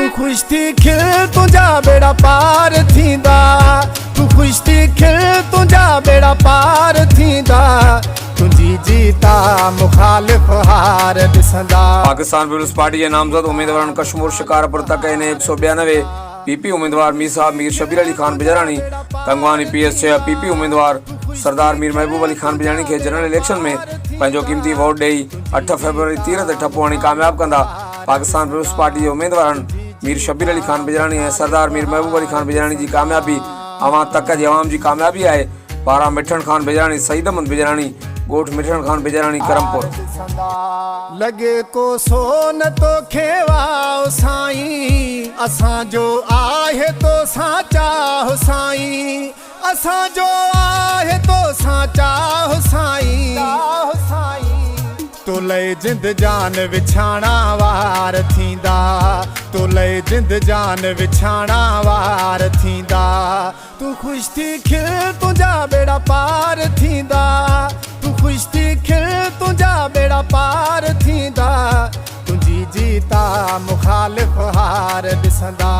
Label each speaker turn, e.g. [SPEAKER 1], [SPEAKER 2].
[SPEAKER 1] तू खुश थी खिल तुझा बेड़ा पार थींदा, तू खुश थी खिल तुझा बेड़ा पार थींदा, तुझी जीता मुखालिफ हार दिसंदा।
[SPEAKER 2] पाकिस्तान पीपल्स पार्टी के नामजद उम्मीदवार कशमूर शिकारपुर तक ने 192, पीपी उम्मीदवार मीर साहब मीर शबीर अली खान बिजरानी, कंगवानी PS 6 पीपी उम्मीदवार सरदार मीर महबूब अली खान बिजरानी के जनरल इलेक्शन में पंहिंजो कीमती वोट ॾेई 8 फरवरी तीर ते ठपो हणी कामयाब कंदा। पाकिस्तान पीपल्स पार्टी के उम्मीदवार मीर शबीर अली खान बिजरानी ऐं सरदार मीर महबूब अली खान बिजरानी की कामयाबी अवां तक जी अवाम की कामयाबी है। पारा मिठन खान बिजरानी, सईद अहमद बिजरानी, गोठ मिठन खान बिजरानी, करमपुर।
[SPEAKER 1] लगे को सोन तो खेवाओ साईं, असां जो आहे तो साचा हो साईं, असां जो आहे तो साचा हो साईं। तो लय जिंद जान विछाणा वार थींदा, तो लय जिंद जान विछाणा वार थींदा, तू खुश थी खिल तुझा बेड़ा पार थींदा, तू खुश थी खिल तुझा बेड़ा पार थींदा, तुझी जीता मुखालिफ हार दिसंदा।